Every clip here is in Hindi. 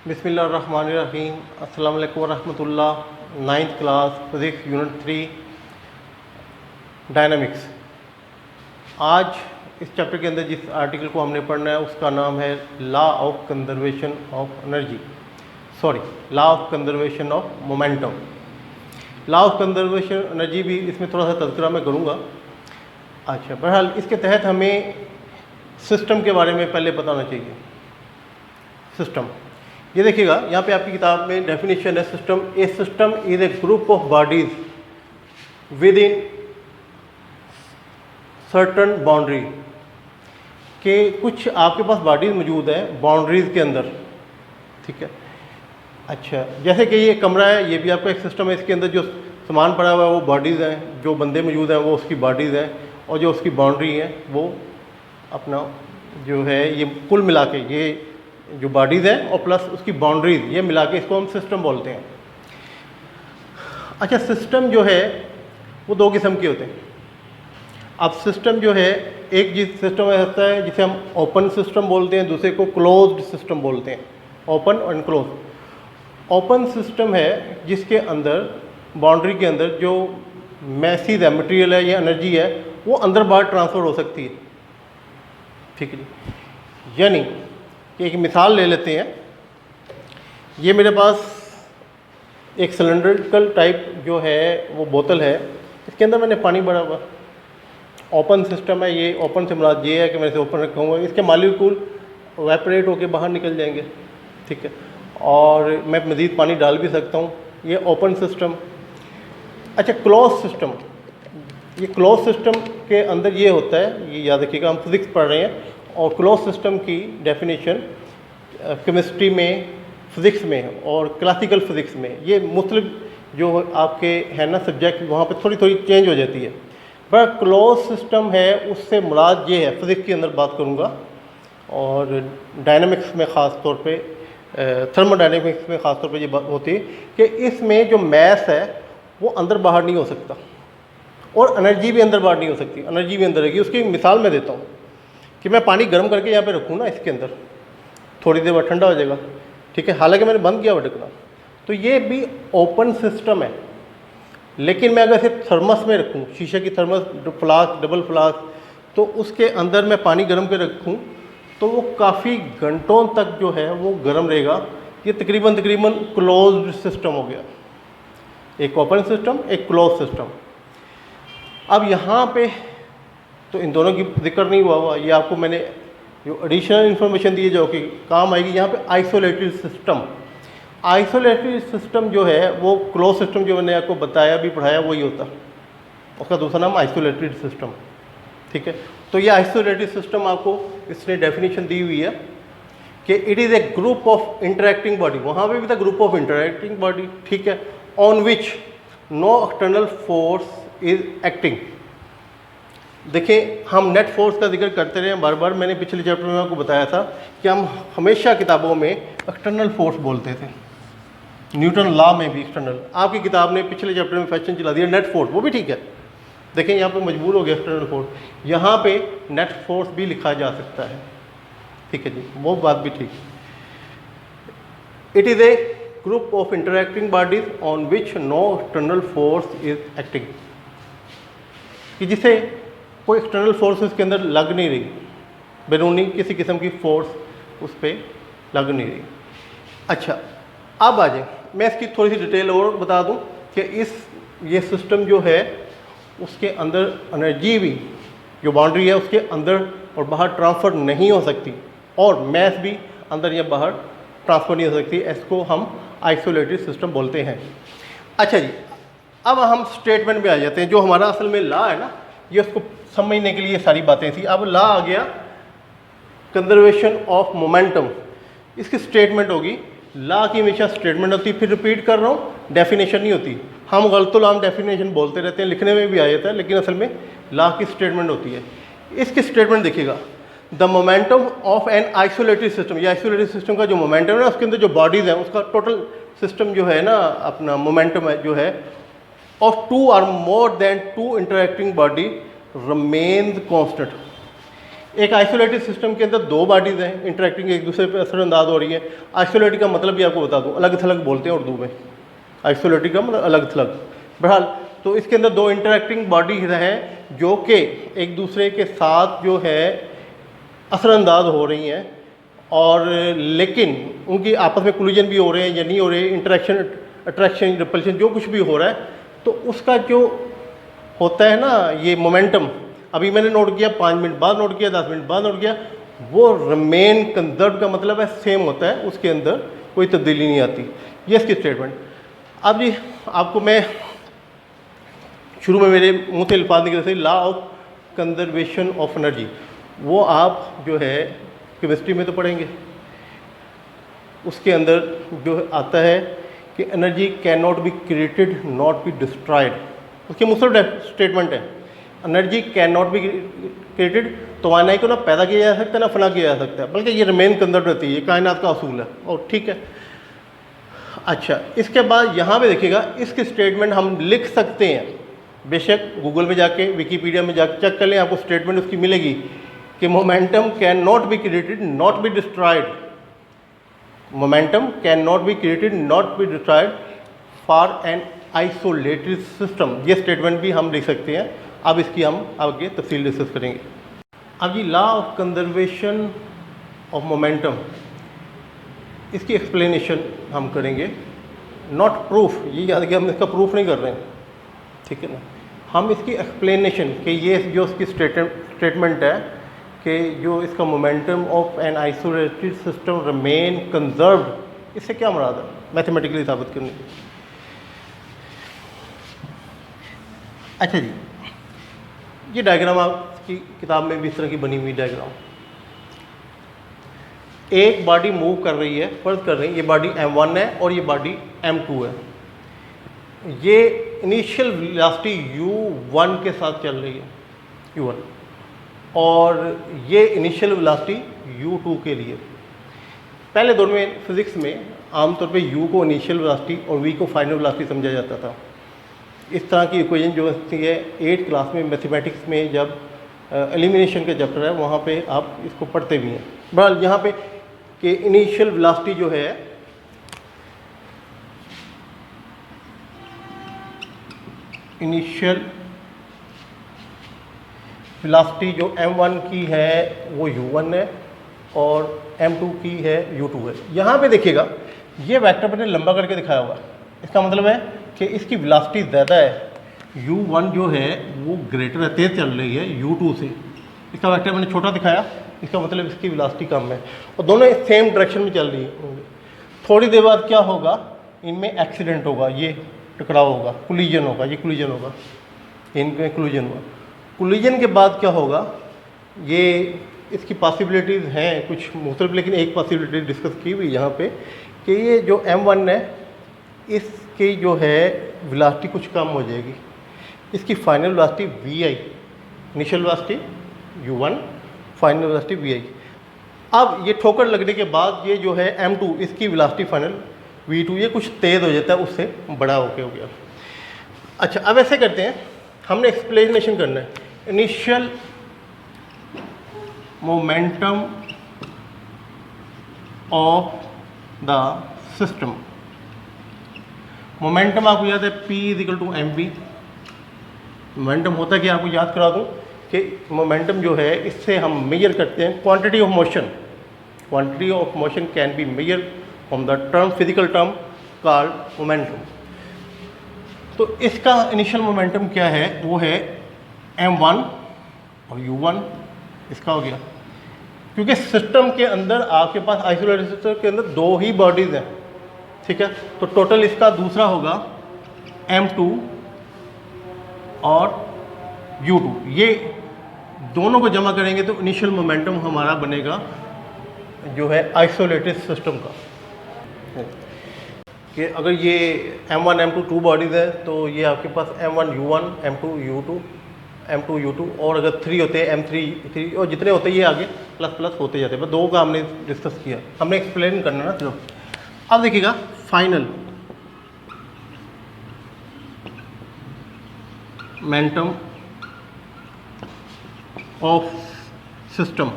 बिस्मिल्लाहिर्रहमानिर्रहीम। अस्सलाम वालेकुम वरहमतुल्लाह। 9th class physics unit 3 dynamics. आज इस चैप्टर के अंदर जिस आर्टिकल को हमने पढ़ना है उसका नाम है law of conservation of energy, law of conservation of momentum. Law of conservation energy भी इसमें थोड़ा सा तज़किरा मैं करूँगा। अच्छा, बहरहाल इसके तहत हमें सिस्टम के बारे में पहले बताना चाहिए। सिस्टम, ये देखिएगा यहाँ पे आपकी किताब में डेफिनेशन है system. A system is a group of bodies with in certain boundary, के कुछ आपके पास बॉडीज मौजूद हैं बाउंड्रीज के अंदर, ठीक है। अच्छा, जैसे कि ये कमरा है, ये भी आपका एक सिस्टम है। इसके अंदर जो सामान पड़ा हुआ है वो बॉडीज़ हैं, जो बंदे मौजूद हैं वो उसकी बॉडीज़ हैं, और जो उसकी बाउंड्री है वो अपना जो है ये कुल मिला के ये जो बॉडीज़ हैं और प्लस उसकी बाउंड्रीज, ये मिला के इसको हम सिस्टम बोलते हैं। अच्छा, सिस्टम जो है वो दो किस्म के होते हैं। अब सिस्टम जो है, एक जिस सिस्टम ऐसा है जिसे हम ओपन सिस्टम बोलते हैं, दूसरे को क्लोज्ड सिस्टम बोलते हैं। ओपन और क्लोज। ओपन सिस्टम है जिसके अंदर बाउंड्री के अंदर जो मैसेज है, मटेरियल है या एनर्जी है, वो अंदर बाहर ट्रांसफ़र हो सकती है, ठीक है जी। यानी कि एक मिसाल ले लेते हैं। ये मेरे पास एक सिलेंड्रिकल टाइप जो है वो बोतल है, इसके अंदर मैंने पानी भरा हुआ। ओपन सिस्टम है ये। ओपन से मुराद ये है कि मैं इसे ओपन रखूँगा, इसके मालिक्यूल वेपरेट होकर बाहर निकल जाएंगे, ठीक है, और मैं मज़ीद पानी डाल भी सकता हूँ। ये ओपन सिस्टम। अच्छा, क्लोज सिस्टम। ये क्लोज सिस्टम के अंदर ये होता है, ये याद रखिएगा, हम फिज़िक्स पढ़ रहे हैं और क्लोज सिस्टम की डेफिनेशन केमिस्ट्री में, फ़िज़िक्स में और क्लासिकल फ़िज़िक्स में, ये मुख्तलिफ जो आपके हैं ना सब्जेक्ट, वहाँ पे थोड़ी थोड़ी चेंज हो जाती है। पर क्लोज सिस्टम है उससे मुराद ये है, फ़िज़िक्स के अंदर बात करूँगा और डायनामिक्स में ख़ास तौर पे, थर्मोडायनेमिक्स में ख़ास तौर पे ये बात होती है कि इसमें जो मैस है वो अंदर बाहर नहीं हो सकता और एनर्जी भी अंदर बाहर नहीं हो सकती। एनर्जी भी अंदर रहेगी। उसकी मिसाल मैं देता हूँ कि मैं पानी गर्म करके यहाँ पे रखूँ ना, इसके अंदर थोड़ी देर बाद ठंडा हो जाएगा, ठीक है, हालांकि मैंने बंद किया हुआ ढकना, तो ये भी ओपन सिस्टम है। लेकिन मैं अगर इसे थर्मस में रखूँ, शीशे की थर्मस, फ्लास्क, डबल फ्लास्क, तो उसके अंदर मैं पानी गर्म के रखूँ तो वो काफ़ी घंटों तक जो है वो गर्म रहेगा। ये तकरीबन क्लोज्ड सिस्टम हो गया। एक ओपन सिस्टम, एक क्लोज सिस्टम। अब यहाँ पे तो इन दोनों की जिक्र नहीं हुआ। ये आपको मैंने जो एडिशनल इन्फॉर्मेशन दी है जो कि काम आएगी यहाँ पे। Isolated system. आइसोलेटेड सिस्टम जो है वो क्लोज सिस्टम जो मैंने आपको बताया भी, पढ़ाया, वही होता। उसका दूसरा नाम आइसोलेटेड सिस्टम, ठीक है। तो ये आइसोलेटेड सिस्टम आपको इसने डेफिनेशन दी हुई है कि it is a group of interacting body. वहाँ पे भी था ग्रुप ऑफ इंटरैक्टिंग बॉडी, ठीक है, on which no external force is acting. देखिए, हम नेट फोर्स का जिक्र करते रहे बार बार। मैंने पिछले चैप्टर में आपको बताया था कि हम हमेशा किताबों में एक्सटर्नल फोर्स बोलते थे। न्यूटन लॉ में भी एक्सटर्नल, आपकी किताब ने पिछले चैप्टर में फैशन चला दिया नेट फोर्स, वो भी ठीक है। देखें, यहाँ पे मजबूर हो गया एक्सटर्नल फोर्स, यहाँ पे नेट फोर्स भी लिखा जा सकता है, ठीक है जी, वो बात भी ठीक है। It is a group of interacting bodies on which no external force is acting, कि जिसे कोई एक्सटर्नल फोर्स उसके अंदर लग नहीं रही, बैरूनी किसी किस्म की फोर्स उस पर लग नहीं रही। अच्छा, अब आ जाए, मैं इसकी थोड़ी सी डिटेल और बता दूं कि ये सिस्टम जो है उसके अंदर एनर्जी भी, जो बाउंड्री है उसके अंदर और बाहर ट्रांसफ़र नहीं हो सकती, और मैस भी अंदर या बाहर ट्रांसफ़र नहीं हो सकती। इसको हम आइसोलेटेड सिस्टम बोलते हैं। अच्छा जी, अब हम स्टेटमेंट में आ जाते हैं। जो हमारा असल में लॉ है ना, ये उसको समझने के लिए सारी बातें थी। अब लॉ आ गया कंजर्वेशन ऑफ मोमेंटम, इसकी स्टेटमेंट होगी। लॉ की हमेशा स्टेटमेंट होती है, फिर रिपीट कर रहा हूँ, डेफिनेशन नहीं होती। हम गलतुल-आम डेफिनेशन बोलते रहते हैं, लिखने में भी आ जाता है, लेकिन असल में लॉ की स्टेटमेंट होती है। इसकी स्टेटमेंट देखिएगा, the momentum of an isolated system. ये आइसोलेटेड सिस्टम का जो मोमेंटम है उसके अंदर जो बॉडीज़ हैं उसका टोटल सिस्टम जो है ना, अपना मोमेंटम है जो है, ऑफ टू और more than two interacting body remains constant एक आइसोलेटेड सिस्टम के अंदर दो बॉडीज़ हैं इंटरेक्टिंग, एक दूसरे पर असरअंदाज हो रही है। आइसोलेटेड का मतलब भी आपको बता दूं, अलग थलग बोलते हैं उर्दू में। आइसोलेटेड का मतलब अलग थलग। बहरहाल तो इसके अंदर दो इंटरेक्टिंग बॉडीज़ हैं जो कि एक दूसरे के साथ जो है असरअंदाज हो रही हैं, और लेकिन उनकी आपस में कोलिजन भी हो रहे हैं या नहीं हो रहे, इंटरेक्शन, अट्रैक्शन, रिपल्शन, जो कुछ भी हो रहा है, तो उसका जो होता है ना ये मोमेंटम, अभी मैंने नोट किया, 5 मिनट बाद नोट किया, 10 मिनट बाद नोट किया, वो रिमेन कंजर्व का मतलब है सेम होता है, उसके अंदर कोई तब्दीली नहीं आती। ये इसकी स्टेटमेंट। अब जी आपको मैं शुरू में मेरे मुँह से अल्फाज निकले थे, law of conservation of energy, वो आप जो है केमिस्ट्री में तो पढ़ेंगे। उसके अंदर जो आता है कि energy can not be created not be destroyed, उसकी मुसलसल स्टेटमेंट है। Energy can not be created, तवानाई को ना पैदा किया जा सकता है ना फना किया जा सकता है, बल्कि ये रिमेन कंजर्व रहती है, ये कायनात का असूल है। और ठीक है, अच्छा इसके बाद यहाँ पे देखिएगा, इसकी स्टेटमेंट हम लिख सकते हैं, बेशक गूगल में जाके विकीपीडिया में जाके चेक कर लें, आपको स्टेटमेंट उसकी मिलेगी कि momentum can not be created not be destroyed, momentum can not be created not be destroyed for an isolated system. ये स्टेटमेंट भी हम लिख सकते हैं। अब इसकी हम आगे तफसील डिस्कस करेंगे। अब जी law of conservation of momentum, इसकी एक्सप्लेनेशन हम करेंगे, नॉट प्रूफ। ये याद कि हम इसका प्रूफ नहीं कर रहे हैं, ठीक है ना, हम इसकी एक्सप्लेनेशन कि ये जो इसकी स्टेटमेंट है कि जो इसका momentum of an isolated system remain conserved, इससे क्या मुराद है मैथमेटिकली साबित करने की। अच्छा जी, ये डायग्राम आपकी किताब में भी इस तरह की बनी हुई डायग्राम, एक बॉडी मूव कर रही है, फर्ज कर रही है ये बॉडी m1 है और ये बॉडी m2 है। ये इनिशियल वेलोसिटी u1 के साथ चल रही है, u1, और ये इनिशियल वेलोसिटी u2 के लिए। पहले दौर में फिज़िक्स में आमतौर पे u को इनिशियल वेलोसिटी और v को फाइनल वेलोसिटी समझा जाता था। इस तरह की इक्वेशन जो है 8th क्लास में मैथमेटिक्स में जब एलिमिनेशन का चैप्टर है वहाँ पे आप इसको पढ़ते भी हैं। बहरहाल यहाँ पे कि इनिशियल वेलोसिटी जो है इनिशियल वेलोसिटी जो m1 की है वो u1 है और m2 की है u2 है। यहाँ पे देखिएगा ये वेक्टर मैंने लंबा करके दिखाया हुआ है, इसका मतलब है कि इसकी वेलोसिटी ज़्यादा है, u1 जो है वो ग्रेटर है, तेज़ चल रही है u2 से। इसका वेक्टर मैंने छोटा दिखाया, इसका मतलब इसकी वेलोसिटी कम है और दोनों सेम डायरेक्शन में चल रही होंगी। थोड़ी देर बाद क्या होगा, इनमें एक्सीडेंट होगा, ये टकराव होगा, कोलिजन होगा, ये कोलिजन होगा, इनमें कोलिजन हुआ। कोलिजन के बाद क्या होगा, ये इसकी पॉसिबिलिटीज़ हैं कुछ मुख्तलिफ, लेकिन एक पॉसिबिलिटी डिस्कस की हुई यहाँ पे कि ये जो m1 है इसकी जो है वेलोसिटी कुछ कम हो जाएगी, इसकी final velocity vi, initial velocity u1, final velocity vi। अब ये ठोकर लगने के बाद ये जो है m2 इसकी वेलोसिटी फाइनल v2, ये कुछ तेज़ हो जाता है, उससे बड़ा होके हो गया। अच्छा अब ऐसे करते हैं, हमने एक्सप्लेनेशन करना है initial momentum of the system. Momentum आपको याद है P = mv। मोमेंटम होता है कि आपको याद करा दूं कि मोमेंटम जो है इससे हम मेजर करते हैं quantity of motion. Quantity of motion can be measure from the term, physical term called momentum. तो इसका इनिशियल मोमेंटम क्या है, वो है m1 और u1, इसका हो गया। क्योंकि सिस्टम के अंदर आपके पास आइसोलेटेड सिस्टम के अंदर दो ही बॉडीज़ हैं, ठीक है, तो टोटल इसका दूसरा होगा m2 और u2। ये दोनों को जमा करेंगे तो इनिशियल मोमेंटम हमारा बनेगा जो है आइसोलेटेड सिस्टम का। कि अगर ये m1 m2 2 बॉडीज़ है तो ये आपके पास m1 u1 m2 u2 m2 u2, और अगर 3 होते हैं m3 3, और जितने होते हैं ये आगे प्लस प्लस होते जाते हैं। बस दो का हमने डिस्कस किया, हमने एक्सप्लेन करना ना सिर्फ। अब देखिएगा final momentum of system.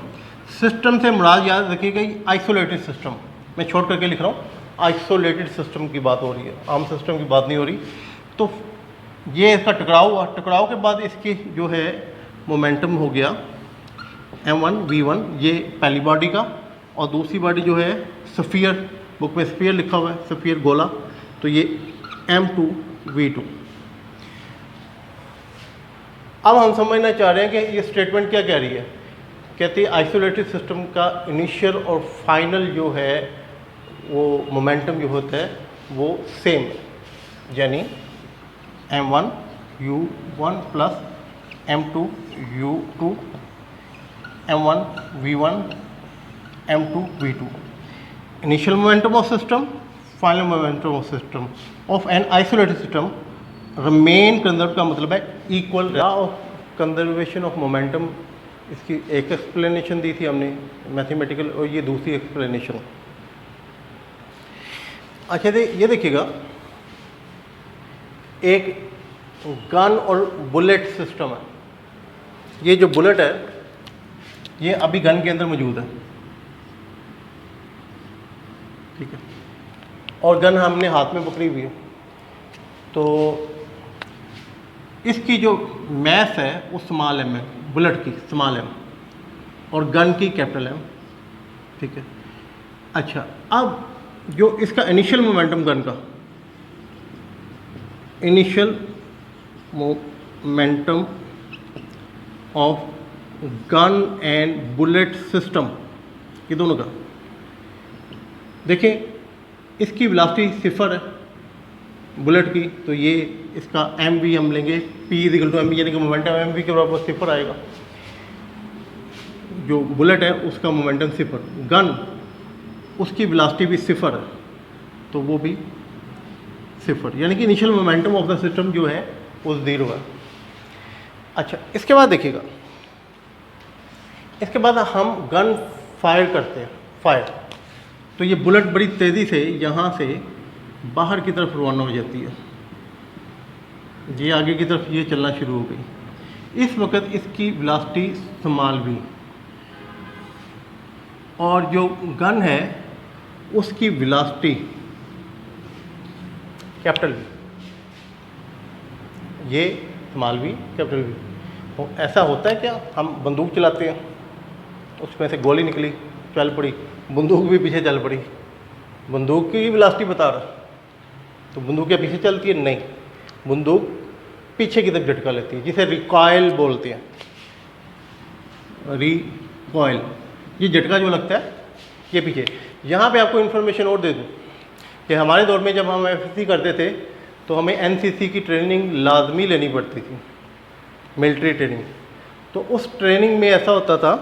System से मुराद याद रखिएगा आइसोलेटेड सिस्टम, मैं छोड़ करके लिख रहा हूँ, आइसोलेटेड सिस्टम की बात हो रही है, आम सिस्टम की बात नहीं हो रही। तो ये इसका टकराव हुआ, टकराव के बाद इसकी जो है मोमेंटम हो गया m1 v1, ये पहली बॉडी का, और दूसरी बॉडी जो है स्फीयर, बुक में स्फीयर लिखा हुआ है, स्फीयर गोला, तो ये m2 v2। अब हम समझना चाह रहे हैं कि ये स्टेटमेंट क्या कह रही है। कहती है आइसोलेटेड सिस्टम का इनिशियल और फाइनल जो है वो मोमेंटम जो होता है वो सेम है, यानी m1 u1 plus m2 u2, m1 v1 m2 v2। Initial momentum of system, final momentum of system of an isolated system remain conserve का मतलब है equal. Law of conservation of momentum, इसकी एक एक्सप्लेनेशन दी थी हमने मैथमेटिकल, और ये दूसरी एक्सप्लेनेशन। अच्छा ये देखिएगा, एक गन और बुलेट सिस्टम है। ये जो बुलेट है ये अभी गन के अंदर मौजूद है, ठीक है, और गन हमने हाथ में पकड़ी हुई है। तो इसकी जो मैस है वो स्मॉल एम है, बुलेट की स्मॉल एम, और गन की कैपिटल एम, ठीक है। अच्छा, अब जो इसका इनिशियल मोमेंटम गन का, initial momentum of gun and bullet system, ये दोनों का देखें, इसकी वेलोसिटी 0 है बुलेट की, तो ये इसका एम वी हम लेंगे, P equal to M V, यानी कि मोमेंटम एम वी के बराबर 0 आएगा। जो बुलेट है उसका मोमेंटम 0, गन उसकी वेलोसिटी भी 0 है, तो वो भी 0, यानी कि initial momentum of the system जो है वो 0 है। अच्छा, इसके बाद देखिएगा, इसके बाद हम गन फायर करते हैं, फायर, तो ये बुलेट बड़ी तेज़ी से यहाँ से बाहर की तरफ रवाना हो जाती है, ये आगे की तरफ ये चलना शुरू हो गई। इस वक्त इसकी वेलोसिटी स्मॉल v, और जो गन है उसकी वेलोसिटी कैपिटल V, ये स्मॉल v कैपिटल V। तो ऐसा होता है क्या, हम बंदूक चलाते हैं, उसमें से गोली निकली, चल पड़ी, बंदूक भी पीछे चल पड़ी, बंदूक की वेलोसिटी बता रहा, तो बंदूक क्या पीछे चलती है? नहीं, बंदूक पीछे की तरफ झटका लेती है, जिसे रिकॉयल बोलते हैं, रिकॉयल। ये झटका जो लगता है ये पीछे। यहाँ पे आपको इन्फॉर्मेशन और दे दूँ कि हमारे दौर में जब हम एफएससी करते थे तो हमें एनसीसी की ट्रेनिंग लाजमी लेनी पड़ती थी, मिलिट्री ट्रेनिंग। तो उस ट्रेनिंग में ऐसा होता था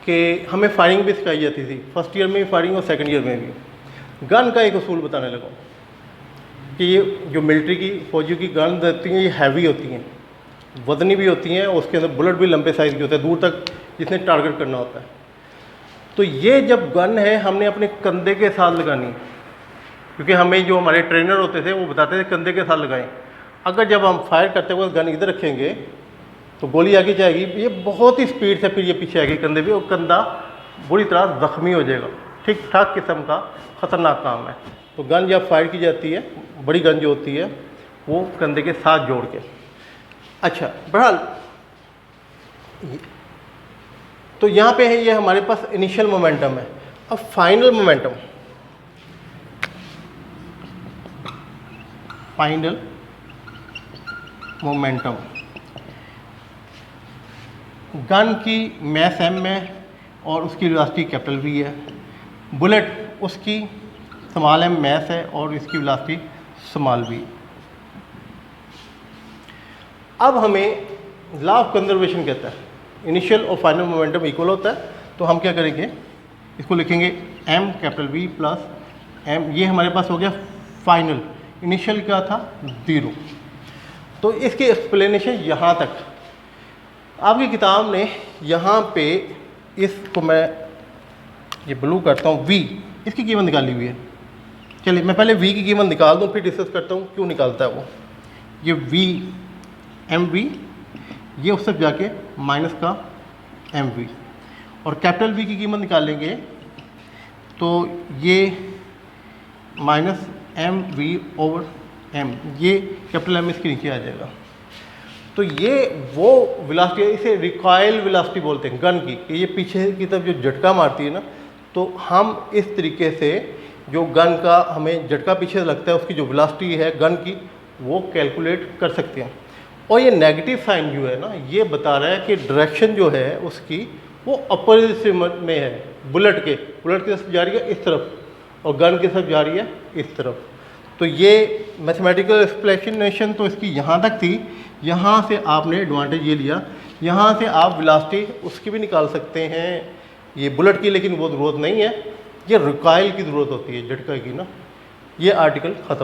कि हमें फायरिंग भी सिखाई जाती थी, फर्स्ट ईयर में भी फायरिंग और सेकंड ईयर में भी। गन का एक उसूल बताने लगा कि ये जो मिलिट्री की फौजियों की गन रहती हैं ये हैवी होती हैं, वजनी भी होती हैं, और उसके अंदर बुलेट भी लंबे साइज़ की होते हैं, दूर तक जिसने टारगेट करना होता है। तो ये जब गन है हमने अपने कंधे के साथ लगानी, क्योंकि हमें जो हमारे ट्रेनर होते थे वो बताते थे कंधे के साथ लगाएं। अगर जब हम फायर करते हुए गन इधर रखेंगे तो गोली आगे जाएगी, ये बहुत ही स्पीड से फिर ये पीछे आएगी कंधे पे, और कंधा बुरी तरह ज़ख्मी हो जाएगा। ठीक ठाक किस्म का ख़तरनाक काम है। तो गन जब फायर की जाती है, बड़ी गन जो होती है वो कंधे के साथ जोड़ के। अच्छा, बहरहाल तो यहाँ पे है, ये हमारे पास इनिशियल मोमेंटम है। अब final momentum, final momentum gun की मैस m है और उसकी वेलोसिटी कैपिटल V है। बुलेट उसकी स्मॉल m मैस है और इसकी वेलोसिटी स्मॉल v। अब हमें लॉ ऑफ कंजर्वेशन कहता है इनिशियल और फाइनल मोमेंटम इक्वल होता है, तो हम क्या करेंगे, इसको लिखेंगे m capital V plus m, ये हमारे पास हो गया फाइनल। इनिशियल क्या था? 0। तो इसकी एक्सप्लेनेशन यहाँ तक। आपकी किताब ने यहाँ पे इसको मैं ये ब्लू करता हूँ, v, इसकी कीमत निकाली हुई है। चलिए मैं पहले v की कीमत निकाल दूँ, फिर डिस्कस करता हूँ क्यों निकालता है वो। ये v, mv, ये उस सब जाके माइनस का mv, और कैपिटल V की कीमत निकालेंगे तो ये माइनस mv/m, ये कैपिटल M इसके नीचे आ जाएगा। तो ये वो वेलोसिटी है, इसे रिकॉइल वेलोसिटी बोलते हैं गन की, कि ये पीछे की तरफ जो झटका मारती है ना, तो हम इस तरीके से जो गन का हमें झटका पीछे लगता है उसकी जो वेलोसिटी है गन की, वो कैलकुलेट कर सकते हैं। और ये नेगेटिव साइन जो है ना, ये बता रहा है कि डायरेक्शन जो है उसकी वो अपोजिट में है। बुलेट की तरफ जा रही है इस तरफ और गन की तरफ जा रही है इस तरफ। तो ये मैथमेटिकल एक्सप्लेनेशन तो इसकी यहाँ तक थी। यहाँ से आपने एडवांटेज ये लिया, यहाँ से आप वेलोसिटी उसकी भी निकाल सकते हैं ये बुलेट की, लेकिन वो ज़रूरत नहीं है, ये रिकॉइल की ज़रूरत होती है झटका की ना। ये आर्टिकल ख़त्म।